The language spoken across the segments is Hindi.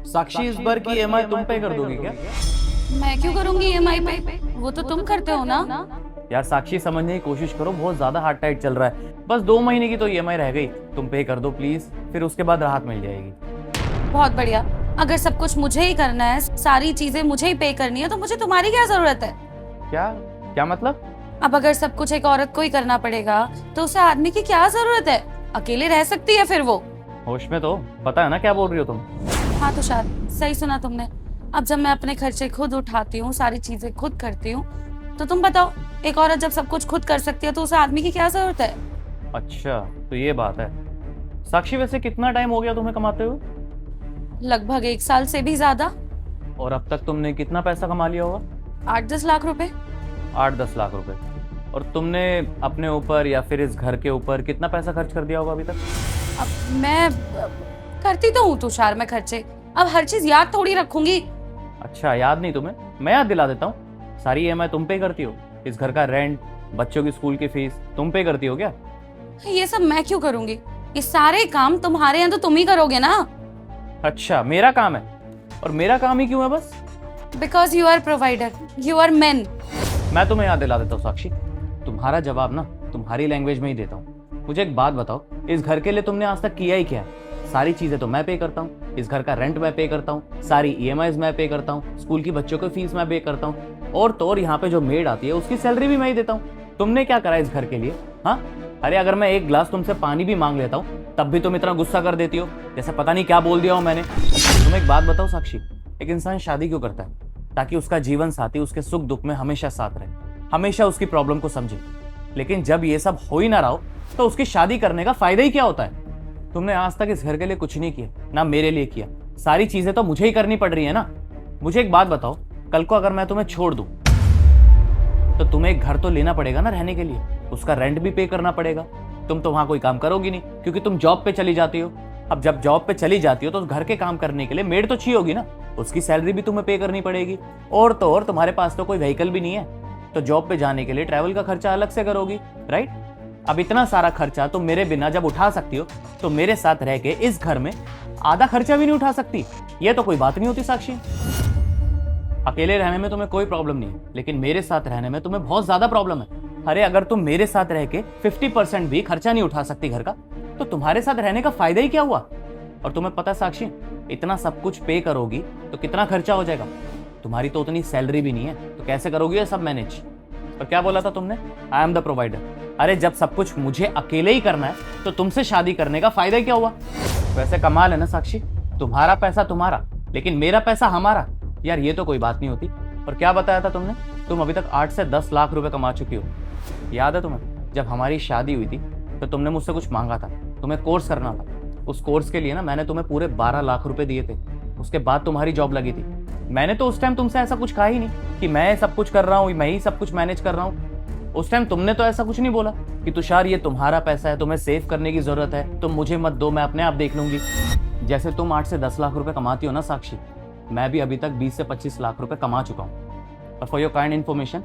साक्षी, इस बार की ईएमआई तुम पे कर दोगी क्या? मैं क्यों करूंगी ईएमआई पे? वो तो तुम करते हो ना। यार साक्षी, समझने की कोशिश करो, बहुत ज्यादा हार्ड टाइट चल रहा है। बस 2 महीने की तो ईएमआई रह गई, तुम पे कर दो प्लीज, फिर उसके बाद राहत मिल जाएगी। बहुत बढ़िया। अगर सब कुछ मुझे ही करना है, सारी चीजें मुझे ही पे करनी है, तो मुझे तुम्हारी क्या जरूरत है? क्या क्या मतलब? अब अगर सब कुछ एक औरत को ही करना पड़ेगा तो उसे आदमी की क्या जरूरत है? अकेले रह सकती है फिर वो। होश में तो पता है ना क्या बोल रही हो तुम? हाँ तुषार, सही सुना तुमने। अब जब मैं अपने खर्चे खुद उठाती हूँ, सारी चीजें खुद करती हूँ, तो तुम बताओ, एक औरत जब सब कुछ खुद कर सकती है तो उसे आदमी की क्या जरूरत है? अच्छा, तो ये बात है। साक्षी, वैसे कितना टाइम हो गया तुम्हें कमाते हुए? लगभग 1 साल से भी ज्यादा। और अब तक तुमने कितना पैसा कमा लिया होगा? 8-10 लाख रुपए। 8-10 लाख रुपए। और तुमने अपने ऊपर या फिर इस घर के ऊपर कितना पैसा खर्च कर दिया होगा अभी तक? अब मैं करती तो हूँ तुषार मैं खर्चे। अब हर चीज याद थोड़ी रखूंगी। अच्छा, याद नहीं तुम्हें? मैं याद दिला देता हूँ। सारी ईएमआई तुम पे करती हो, इस घर का रेंट, बच्चों की स्कूल की फीस तुम पे करती हो क्या? ये सब मैं क्यों करूंगी? ये सारे काम तुम्हारे यहाँ तो तुम ही करोगे ना। अच्छा, मेरा काम है? और मेरा काम ही क्यों है बस? Because you are provider, you are men. मैं तुम्हें याद दिला देता हूँ साक्षी, तुम्हारा जवाब ना तुम्हारी लैंग्वेज में ही देता हूँ। मुझे एक बात बताओ, इस घर के लिए तुमने आज तक किया ही क्या है? सारी चीजें तो मैं पे करता हूँ, इस घर का रेंट मैं पे करता हूँ, सारी ईएमआईज मैं पे करता हूँ, स्कूल की बच्चों की फीस मैं पे करता हूँ, और तो और यहाँ पे जो मेड आती है उसकी सैलरी भी मैं ही देता हूँ। तुमने क्या करा इस घर के लिए? हाँ, अरे अगर मैं एक गिलास तुमसे पानी भी मांग लेता हूँ तब भी तुम इतना गुस्सा कर देती हो, जैसे पता नहीं क्या बोल दिया हो मैंने। तुम एक बात बताओ साक्षी, एक इंसान शादी क्यों करता है? ताकि उसका जीवन साथी उसके सुख दुख में हमेशा साथ रहे, हमेशा उसकी प्रॉब्लम को समझे। लेकिन जब ये सब हो ही ना रहा हो तो उसकी शादी करने का फायदा ही क्या होता है? तुमने आज तक इस घर के लिए कुछ नहीं किया, ना मेरे लिए किया, सारी चीजें तो मुझे ही करनी पड़ रही है ना। मुझे एक बात बताओ, कल को अगर मैं तुम्हें छोड़ दूं तो तुम्हें एक घर तो लेना पड़ेगा ना रहने के लिए, उसका रेंट भी पे करना पड़ेगा। तुम तो वहां कोई काम करोगी नहीं क्योंकि तुम जॉब पे चली जाती हो। अब जब जॉब पे चली जाती हो तो उस घर के काम करने के लिए मेड तो चाहिए होगी ना, उसकी सैलरी भी तुम्हें पे करनी पड़ेगी। और तो और तुम्हारे पास तो कोई व्हीकल भी नहीं है, तो जॉब पे जाने के लिए ट्रैवल का खर्चा अलग से करोगी, राइट? अब इतना सारा खर्चा तुम मेरे बिना जब उठा सकती हो तो मेरे साथ रह के इस घर में आधा खर्चा भी नहीं उठा सकती? ये तो कोई बात नहीं होती साक्षी। अकेले रहने में तुम्हें कोई प्रॉब्लम नहीं है, लेकिन मेरे साथ रहने में तुम्हें बहुत ज्यादा प्रॉब्लम है। अरे अगर तुम मेरे साथ रह के 50% भी खर्चा नहीं उठा सकती घर का, तो तुम्हारे साथ रहने का फायदा ही क्या हुआ? और तुम्हें पता साक्षी, इतना सब कुछ पे करोगी तो कितना खर्चा हो जाएगा? तुम्हारी तो उतनी सैलरी भी नहीं है, तो कैसे करोगी ये सब मैनेज? और क्या बोला था तुमने? I am the provider. अरे जब सब कुछ मुझे अकेले ही करना है तो तुमसे शादी करने का फायदा ही क्या हुआ? वैसे कमाल है ना साक्षी, तुम्हारा पैसा तुम्हारा लेकिन मेरा पैसा हमारा। यार ये तो कोई बात नहीं होती। और क्या बताया था तुमने? तुम अभी तक 8 से 10 लाख रुपए कमा चुकी हो। याद है तुम्हें जब हमारी शादी हुई थी तो तुमने मुझसे कुछ मांगा था, तुम्हें कोर्स करना था। उस कोर्स के लिए ना मैंने तुम्हें पूरे 12 लाख रुपए दिए थे। उसके बाद तुम्हारी जॉब लगी थी। मैंने तो उस टाइम तुमसे ऐसा कुछ कहा ही नहीं कि मैं सब कुछ कर रहा हूँ, मैं ही सब कुछ मैनेज कर रहा हूँ। उस टाइम तुमने तो ऐसा कुछ नहीं बोला कि तुषार ये तुम्हारा पैसा है, तुम्हें सेव करने की जरूरत है, तुम मुझे मत दो, मैं अपने आप देख लूंगी। जैसे तुम 8 से 10 लाख रुपए कमाती हो ना साक्षी, मैं भी अभी तक 20 से 25 लाख रुपए कमा चुका हूँ। और फॉर योर काइंड इन्फॉर्मेशन,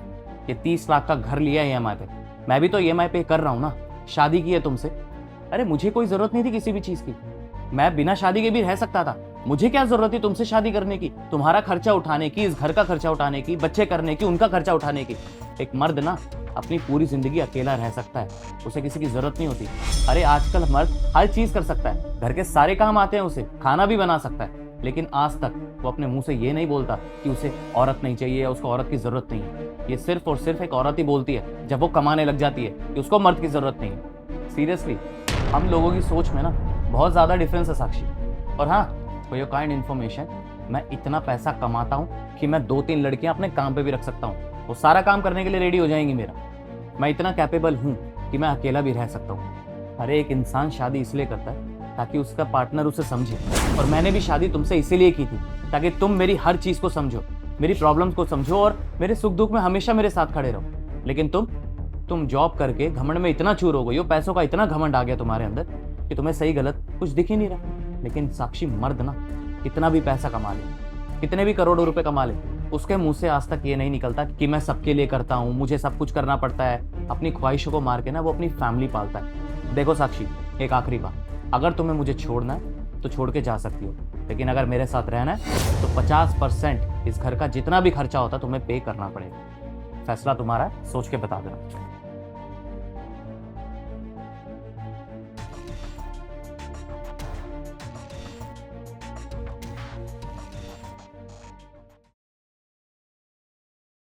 ये 30 लाख का घर लिया है ईएमआई पे। मैं भी तो ईएमआई पे कर रहा हूँ ना, शादी की है तुमसे। अरे मुझे कोई जरूरत नहीं थी किसी भी चीज की, मैं बिना शादी के भी रह सकता था। मुझे क्या जरूरत थी तुमसे शादी करने की, तुम्हारा खर्चा उठाने की, इस घर का खर्चा उठाने की, बच्चे करने की, उनका खर्चा उठाने की। एक मर्द ना अपनी पूरी जिंदगी अकेला रह सकता है, उसे किसी की जरूरत नहीं होती। अरे आजकल मर्द हर चीज कर सकता है, घर के सारे काम आते हैं उसे, खाना भी बना सकता है, लेकिन आज तक वो अपने मुंह से ये नहीं बोलता कि उसे औरत नहीं चाहिए या उसको औरत की जरूरत नहीं है। ये सिर्फ और सिर्फ एक औरत ही बोलती है जब वो कमाने लग जाती है कि उसको मर्द की जरूरत नहीं है। सीरियसली, हम लोगों की सोच में ना बहुत ज्यादा डिफरेंस है साक्षी। और हाँ, फॉर योर काइंड इन्फॉर्मेशन, मैं इतना पैसा कमाता हूँ कि मैं 2-3 लड़कियां अपने काम पे भी रख सकता हूँ, वो सारा काम करने के लिए रेडी हो जाएंगी मेरा। मैं इतना कैपेबल हूँ कि मैं अकेला भी रह सकता हूँ। अरे एक इंसान शादी इसलिए करता है ताकि उसका पार्टनर उसे समझे, और मैंने भी शादी तुमसे इसीलिए की थी ताकि तुम मेरी हर चीज को समझो, मेरी प्रॉब्लम्स को समझो और मेरे सुख दुख में हमेशा मेरे साथ खड़े रहो। लेकिन तुम जॉब करके घमंड में इतना चूर हो गई हो, पैसों का इतना घमंड आ गया तुम्हारे अंदर कि तुम्हें सही गलत कुछ दिख ही नहीं रहा। लेकिन साक्षी, मर्द ना कितना भी पैसा कमा ले, कितने भी करोड़ों रुपए कमा ले, उसके मुंह से आज तक ये नहीं निकलता कि मैं सबके लिए करता हूँ, मुझे सब कुछ करना पड़ता है। अपनी ख्वाहिशों को मार के ना वो अपनी फैमिली पालता है। देखो साक्षी, एक आखिरी बात, अगर तुम्हें मुझे छोड़ना है तो छोड़ के जा सकती हो, लेकिन अगर मेरे साथ रहना है तो 50% इस घर का जितना भी खर्चा होता तुम्हें पे करना पड़ेगा। फैसला तुम्हारा है, सोच के बता देना।